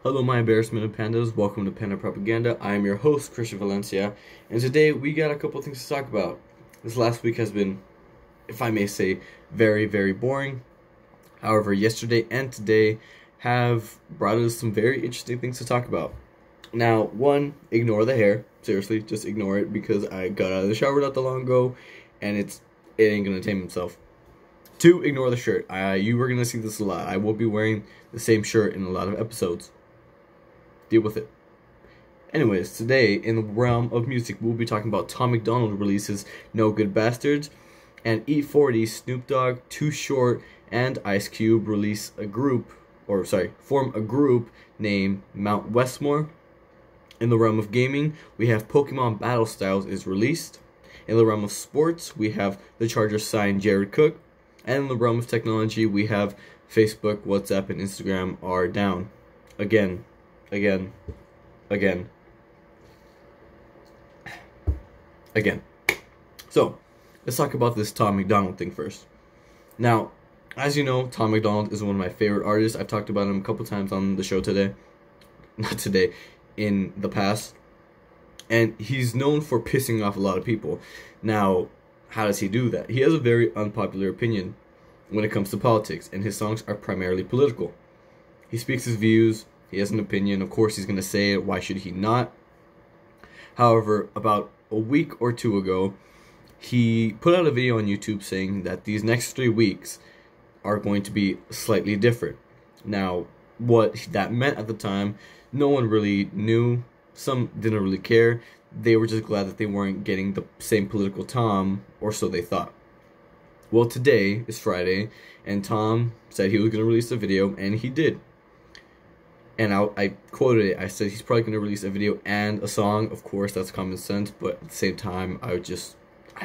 Hello, my embarrassment of pandas. Welcome to Panda Propaganda. I am your host, Christian Valencia, and today we got a couple things to talk about. This last week has been, if I may say, very, very boring. However, yesterday and today have brought us some very interesting things to talk about. Now, one, ignore the hair. Seriously, just ignore it because I got out of the shower not that long ago, and it ain't gonna tame himself. Two, ignore the shirt. You were gonna see this a lot. I will be wearing the same shirt in a lot of episodes. Deal with it. Anyways, today in the realm of music, we'll be talking about Tom McDonald releases No Good Bastards, and E40, Snoop Dogg, Too Short, and Ice Cube form a group named Mount Westmorr. In the realm of gaming, we have Pokemon Battle Styles is released. In the realm of sports, we have the Chargers sign Jared Cook. And in the realm of technology, we have Facebook, WhatsApp, and Instagram are down. Again. So, let's talk about this Tom McDonald thing first. Now, as you know, Tom McDonald is one of my favorite artists. I've talked about him a couple times on the show today. Not today, in the past. And he's known for pissing off a lot of people. Now, how does he do that? He has a very unpopular opinion when it comes to politics, and his songs are primarily political. He speaks his views. He has an opinion. Of course, he's going to say it. Why should he not? However, about a week or two ago, he put out a video on YouTube saying that these next 3 weeks are going to be slightly different. Now, what that meant at the time, no one really knew. Some didn't really care. They were just glad that they weren't getting the same political Tom, or so they thought. Well, today is Friday, and Tom said he was going to release a video, and he did. And I quoted it. I said he's probably going to release a video and a song. Of course, that's common sense. But at the same time, I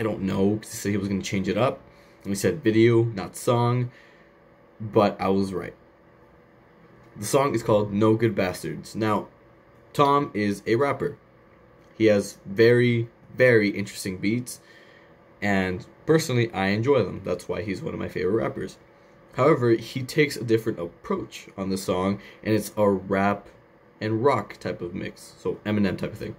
don't know. He said he was going to change it up. And he said video, not song. But I was right. The song is called No Good Bastards. Now, Tom is a rapper. He has very, very interesting beats. And personally, I enjoy them. That's why he's one of my favorite rappers. However, he takes a different approach on the song, and it's a rap and rock type of mix. So Eminem type of thing.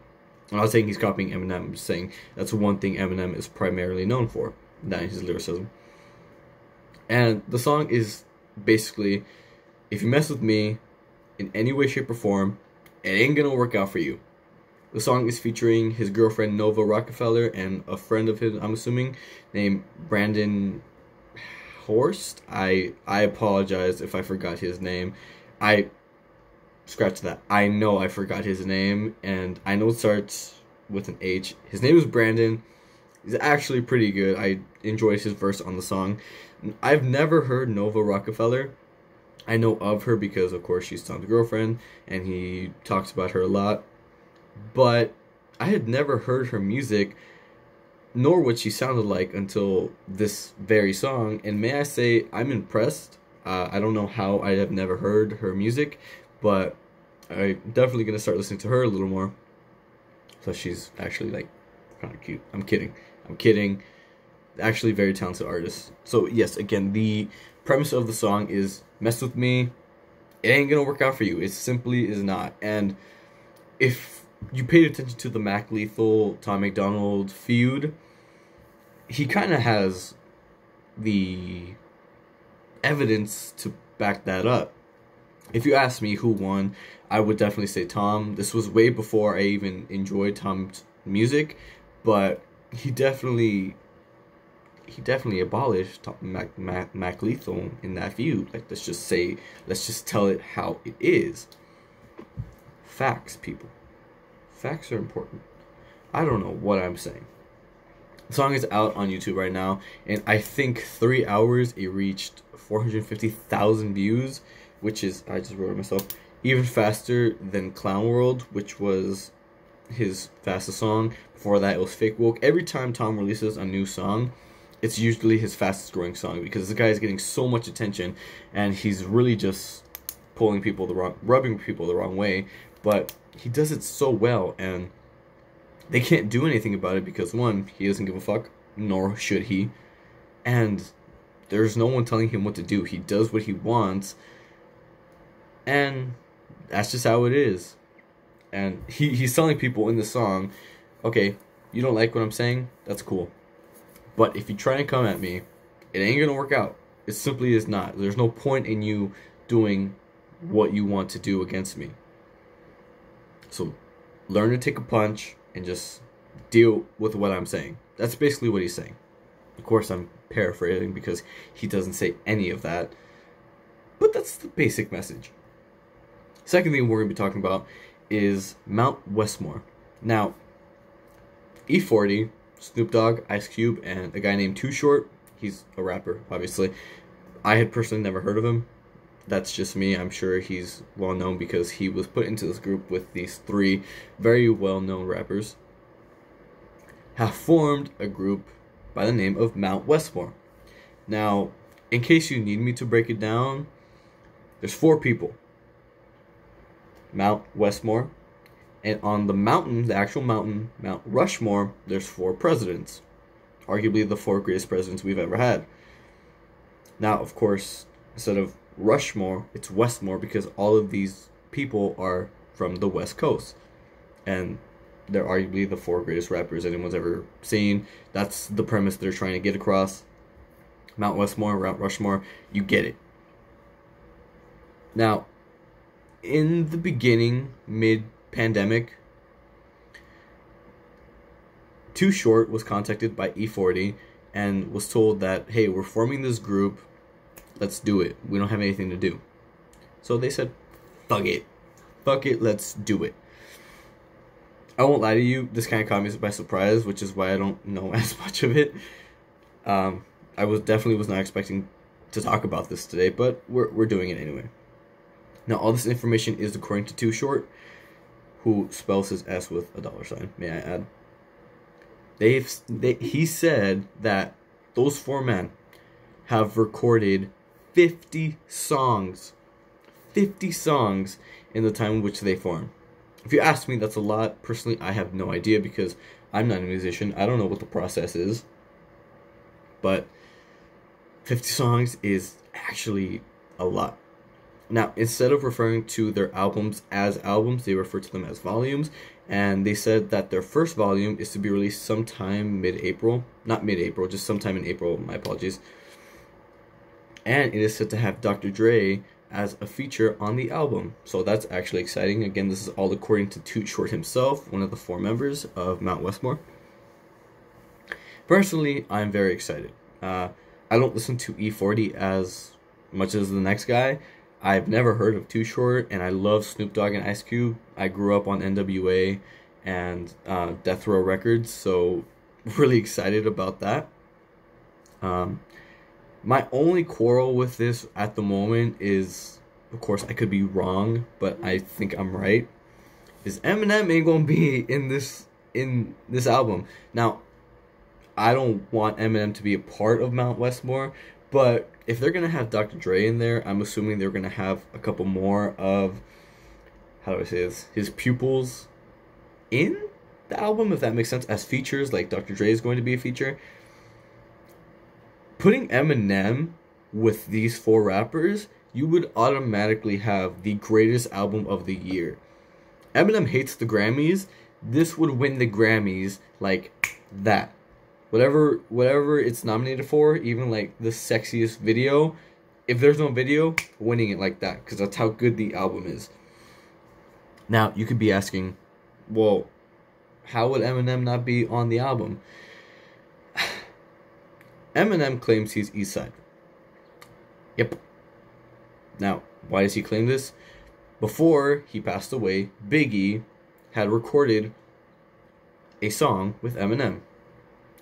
I'm not saying he's copying Eminem. I'm just saying that's one thing Eminem is primarily known for. That is his lyricism. And the song is basically, if you mess with me in any way, shape, or form, it ain't gonna work out for you. The song is featuring his girlfriend Nova Rockefeller and a friend of his, I'm assuming, named Brandon Horst. I apologize if I forgot his name. Scratch that. I know I forgot his name, and I know it starts with an H. His name is Brandon. He's actually pretty good. I enjoyed his verse on the song. I've never heard Nova Rockefeller. I know of her because, of course, she's Tom's girlfriend, and he talks about her a lot. But I had never heard her music, nor what she sounded like until this very song. And may I say, I'm impressed. I don't know how I have never heard her music, but I'm definitely going to start listening to her a little more. So she's actually, like, kind of cute. I'm kidding. Actually, very talented artist. So, yes, again, the premise of the song is, mess with me, it ain't going to work out for you. It simply is not. And if you paid attention to the Mac Lethal, Tom McDonald feud, he kind of has the evidence to back that up. If you ask me who won, I would definitely say Tom. This was way before I even enjoyed Tom's music, but he definitely abolished Mac Lethal in that feud. Like, let's just tell it how it is. Facts, people. Facts are important. I don't know what I'm saying. The song is out on YouTube right now, and I think 3 hours it reached 450,000 views, which is, I just wrote it myself, even faster than Clown World, which was his fastest song. Before that, it was Fake Woke. Every time Tom releases a new song, it's usually his fastest growing song because this guy is getting so much attention, and he's really just rubbing people the wrong way. But he does it so well, and they can't do anything about it because, one, he doesn't give a fuck, nor should he, and there's no one telling him what to do. He does what he wants, and that's just how it is. And he's telling people in the song, okay, you don't like what I'm saying? That's cool. But if you try and come at me, it ain't gonna work out. It simply is not. There's no point in you doing what you want to do against me. So learn to take a punch and just deal with what I'm saying. That's basically what he's saying. Of course, I'm paraphrasing because he doesn't say any of that. But that's the basic message. Second thing we're going to be talking about is Mount Westmorr. Now, E40, Snoop Dogg, Ice Cube, and a guy named Too Short. He's a rapper, obviously. I had personally never heard of him. That's just me. I'm sure he's well known because he was put into this group with these three very well known rappers. Have formed a group by the name of Mount Westmorr. Now, in case you need me to break it down, there's 4 people. Mount Westmorr. And on the mountain, the actual mountain, Mount Rushmore, there's 4 presidents. Arguably the 4 greatest presidents we've ever had. Now, of course, instead of Rushmore, it's Westmorr because all of these people are from the West Coast. And they're arguably the 4 greatest rappers anyone's ever seen. That's the premise they're trying to get across. Mount Westmorr, Mount Rushmore, you get it. Now, in the beginning, mid-pandemic, Too Short was contacted by E40 and was told that, hey, we're forming this group, let's do it. We don't have anything to do. So they said, fuck it. Fuck it, let's do it. I won't lie to you, this kind of caught me by surprise, which is why I don't know as much of it. I definitely was not expecting to talk about this today, but we're doing it anyway. Now, all this information is according to Too Short, who spells his S with a $, may I add. He said that those 4 men have recorded 50 songs. 50 songs in the time in which they formed. If you ask me, that's a lot. Personally, I have no idea because I'm not a musician. I don't know what the process is. But 50 songs is actually a lot. Now, instead of referring to their albums as albums, they refer to them as volumes. And they said that their first volume is to be released sometime mid-April. Not mid-April, just sometime in April. My apologies. And it is said to have Dr. Dre as a feature on the album. So that's actually exciting. Again, this is all according to Too Short himself, one of the 4 members of Mount Westmorr. Personally, I'm very excited. I don't listen to E40 as much as the next guy. I've never heard of Too Short, and I love Snoop Dogg and Ice Cube. I grew up on NWA and Death Row Records, so really excited about that. My only quarrel with this at the moment is, of course, I could be wrong, but I think I'm right, is Eminem ain't gonna be in this album. Now, I don't want Eminem to be a part of Mount Westmorr, but if they're going to have Dr. Dre in there, I'm assuming they're going to have a couple more of, how do I say this, his pupils in the album, if that makes sense, as features, like Dr. Dre is going to be a feature. Putting Eminem with these 4 rappers, you would automatically have the greatest album of the year. Eminem hates the Grammys. This would win the Grammys like that. Whatever it's nominated for, even like the sexiest video, if there's no video, winning it like that, because that's how good the album is. Now, you could be asking, well, how would Eminem not be on the album? Eminem claims he's East Side. Yep. Now, why does he claim this? Before he passed away, Biggie had recorded a song with Eminem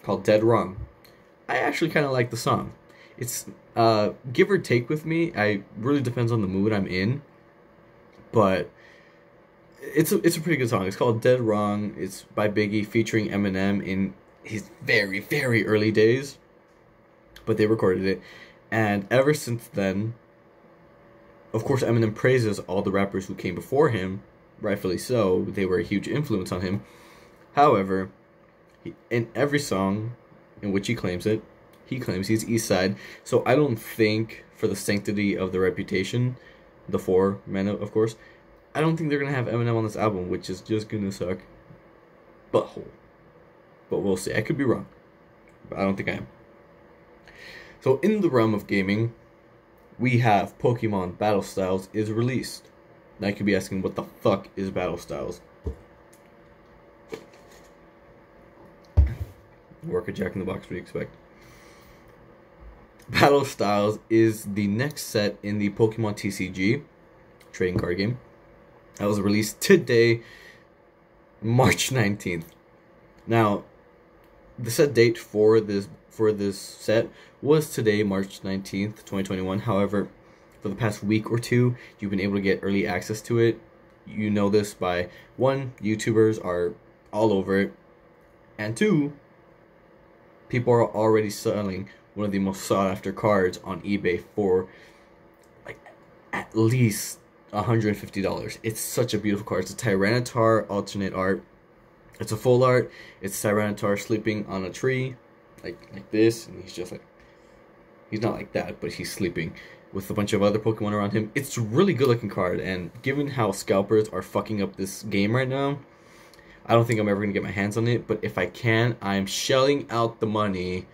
called Dead Wrong. I actually kind of like the song. It's give or take with me. I really depends on the mood I'm in, but it's a pretty good song. It's called Dead Wrong. It's by Biggie featuring Eminem in his very, very early days, but they recorded it, and ever since then, of course, Eminem praises all the rappers who came before him, rightfully so. They were a huge influence on him. However, in every song in which he claims it, he claims he's East Side. So I don't think, for the sanctity of the reputation, the 4 men, of course, I don't think they're gonna have Eminem on this album, which is just gonna suck. Butthole. But we'll see. I could be wrong. But I don't think I am. So in the realm of gaming, we have Pokemon Battle Styles is released. Now you could be asking, what the fuck is Battle Styles? Work a Jack in the Box, what do you expect? Battle Styles is the next set in the Pokemon TCG trading card game. That was released today, March 19th. Now, the set date for this set was today, March 19th, 2021. However, for the past week or two, you've been able to get early access to it. You know this by, one, YouTubers are all over it, and two, people are already selling one of the most sought after cards on eBay for like at least $150. It's such a beautiful card. It's a Tyranitar alternate art. It's a full art. It's Tyranitar sleeping on a tree, like this, and he's just like, he's not like that, but he's sleeping with a bunch of other Pokemon around him. It's a really good looking card, and given how scalpers are fucking up this game right now, I don't think I'm ever gonna get my hands on it. But if I can, I'm shelling out the money.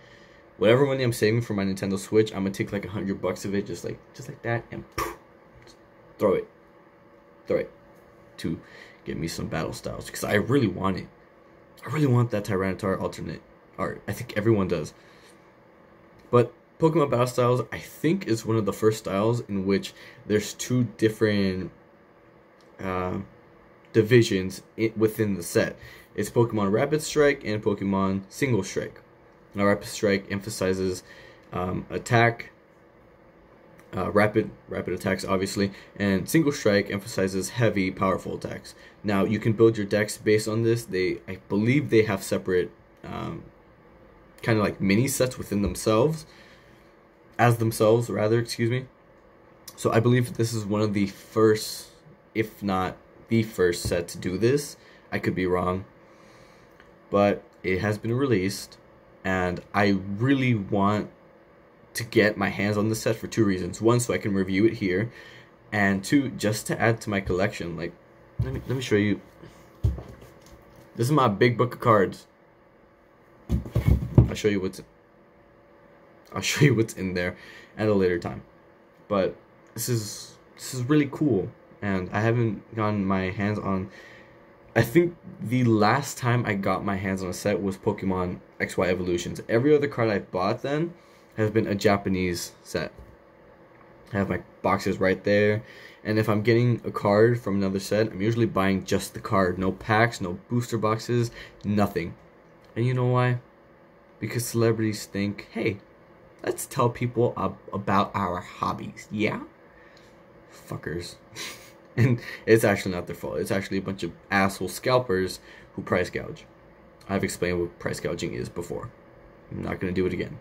Whatever money I'm saving for my Nintendo Switch, I'm gonna take like $100 of it, just like that, and poof, throw it to get me some Battle Styles, because I really want it. I really want that Tyranitar alternate art. I think everyone does. But Pokemon Battle Styles, I think, is one of the first styles in which there's two different divisions within the set. It's Pokemon Rapid Strike and Pokemon Single Strike. Now, Rapid Strike emphasizes attack, rapid attacks, obviously, and Single Strike emphasizes heavy, powerful attacks. Now, you can build your decks based on this. I believe they have separate kind of like mini sets within themselves, excuse me. So I believe this is one of the first, if not the first set to do this. I could be wrong, but it has been released, and I really want to get my hands on this set for two reasons. One, so I can review it here, and two, just to add to my collection. Like, let me show you. This is my big book of cards. I'll show you what's in there at a later time. But this is really cool, and I haven't gotten my hands on. I think the last time I got my hands on a set was Pokemon XY Evolutions. Every other card I bought then has been a Japanese set. I have my boxes right there, and if I'm getting a card from another set, I'm usually buying just the card. No packs, no booster boxes, nothing. And you know why? Because celebrities think, hey, let's tell people about our hobbies, yeah? Fuckers. And it's actually not their fault. It's actually a bunch of asshole scalpers who price gouge. I've explained what price gouging is before. I'm not going to do it again,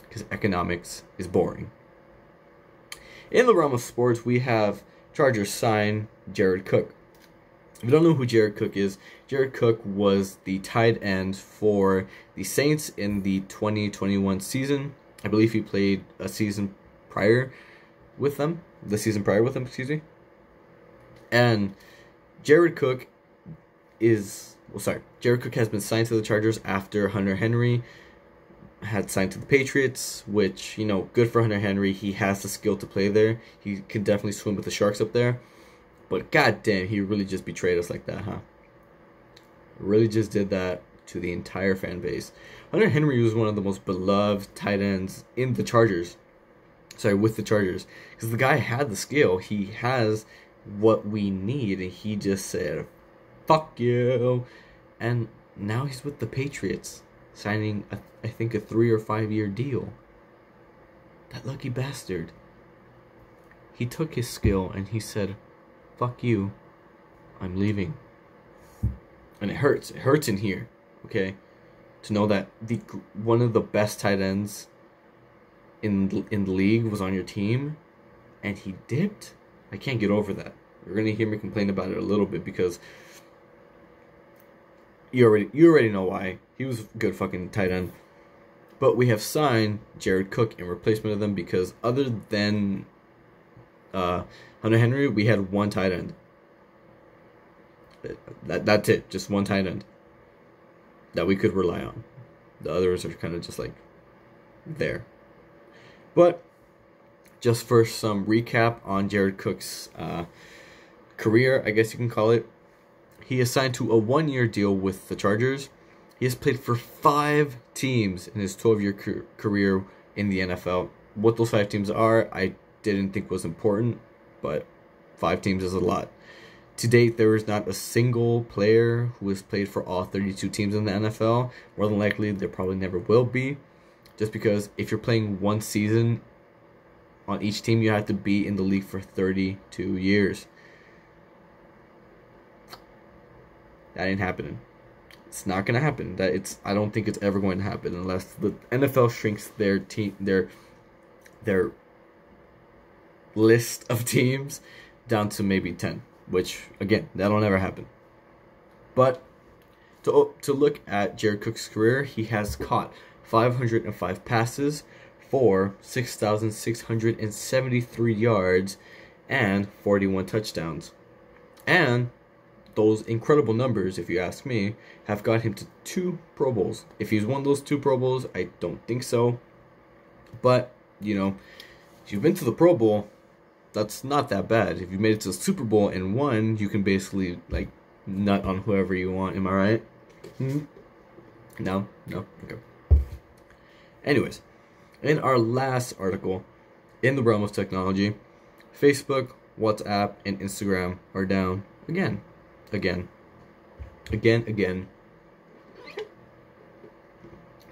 because economics is boring. In the realm of sports, we have Chargers sign Jared Cook. If you don't know who Jared Cook is, Jared Cook was the tight end for the Saints in the 2021 season. I believe he played a season prior with them. Excuse me. And Jared Cook has been signed to the Chargers after Hunter Henry had signed to the Patriots, which, you know, good for Hunter Henry. He has the skill to play there. He can definitely swim with the Sharks up there. But goddamn, he really just betrayed us like that, huh? Really just did that to the entire fan base. Hunter Henry was one of the most beloved tight ends in the Chargers. With the Chargers. Because the guy had the skill. He has what we need, and he just said, fuck you. And now he's with the Patriots, signing I think a 3 or 5 year deal. That lucky bastard. He took his skill and he said, fuck you, I'm leaving. And it hurts in here, okay, to know that one of the best tight ends in the league was on your team and he dipped. I can't get over that. You're gonna hear me complain about it a little bit, because you already know why. He was a good fucking tight end. But we have signed Jared Cook in replacement of them, because other than Hunter Henry, we had one tight end. That's it. Just one tight end that we could rely on. The others are kind of just like there. But just for some recap on Jared Cook's career, I guess you can call it. He is signed to a 1-year deal with the Chargers. He has played for 5 teams in his 12-year career in the NFL. What those 5 teams are, I didn't think was important, but 5 teams is a lot. To date, there is not a single player who has played for all 32 teams in the NFL. More than likely, there probably never will be. Just because if you're playing one season on each team, you have to be in the league for 32 years. That ain't happening. It's not gonna happen. I don't think it's ever going to happen unless the NFL shrinks their list of teams down to maybe 10. Which, again, that'll never happen. But to look at Jared Cook's career, he has caught 505 passes for 6,673 yards and 41 touchdowns. And those incredible numbers, if you ask me, have got him to 2 Pro Bowls. If he's won those 2 Pro Bowls, I don't think so. But, you know, if you've been to the Pro Bowl, that's not that bad. If you made it to the Super Bowl and won, you can basically, like, nut on whoever you want. Am I right? No? Okay. Anyways, in our last article, in the realm of technology, Facebook, WhatsApp, and Instagram are down again.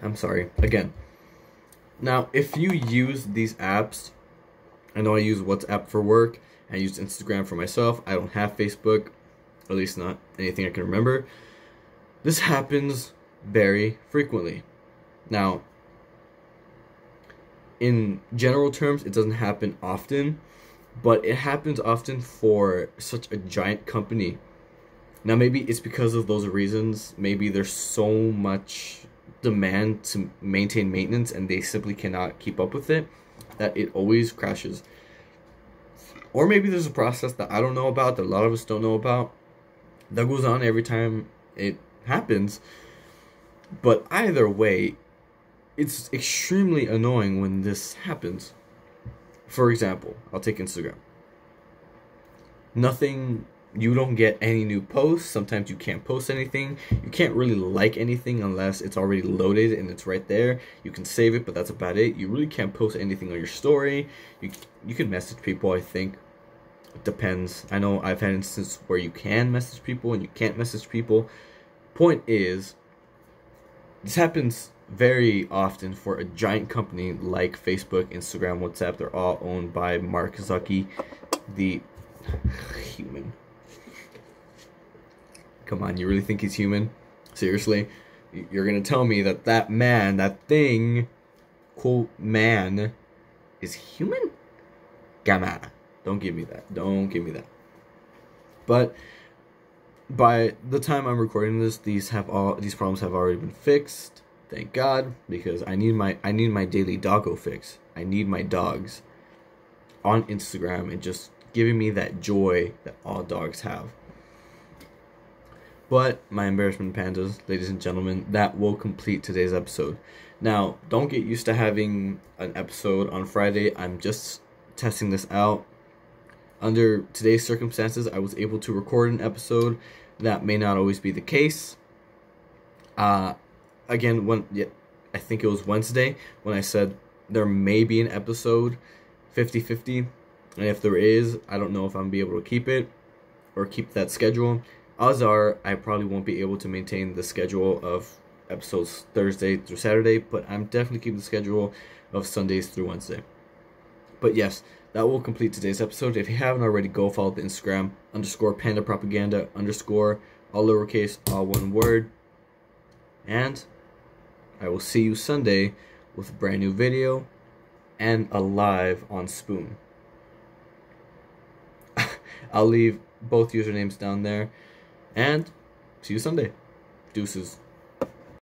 I'm sorry. Again. Now, if you use these apps, I know I use WhatsApp for work. I use Instagram for myself. I don't have Facebook, at least not anything I can remember. This happens very frequently. Now, in general terms, it doesn't happen often, but it happens often for such a giant company. Now, maybe it's because of those reasons. Maybe there's so much demand to maintain maintenance and they simply cannot keep up with it, that it always crashes. Or maybe there's a process that I don't know about, that a lot of us don't know about, that goes on every time it happens. But either way, it's extremely annoying when this happens. For example, I'll take Instagram. You don't get any new posts. Sometimes you can't post anything. You can't really like anything unless it's already loaded and it's right there. You can save it, but that's about it. You really can't post anything on your story. You can message people, I think. It depends. I know I've had instances where you can message people and you can't message people. Point is, this happens very often for a giant company like Facebook, Instagram, WhatsApp. They're all owned by Mark Zuckerberg, the human. Come on, you really think he's human? Seriously? You're gonna tell me that man, that thing, quote, man, is human? Come on. Don't give me that. Don't give me that. But by the time I'm recording this, these problems have already been fixed. Thank God, because I need my daily doggo fix. I need my dogs on Instagram and just giving me that joy that all dogs have. But my embarrassment pandas, ladies and gentlemen, that will complete today's episode. Now, don't get used to having an episode on Friday. I'm just testing this out. Under today's circumstances, I was able to record an episode. That may not always be the case. I think it was Wednesday when I said there may be an episode 50-50. And if there is, I don't know if I'm going to be able to keep it or keep that schedule. Odds are I probably won't be able to maintain the schedule of episodes Thursday through Saturday, but I'm definitely keeping the schedule of Sundays through Wednesday. But yes, that will complete today's episode. If you haven't already, go follow the Instagram _Panda Propaganda _ all lowercase, all one word. And I will see you Sunday with a brand new video and a live on Spoon. I'll leave both usernames down there. And see you Sunday. Deuces.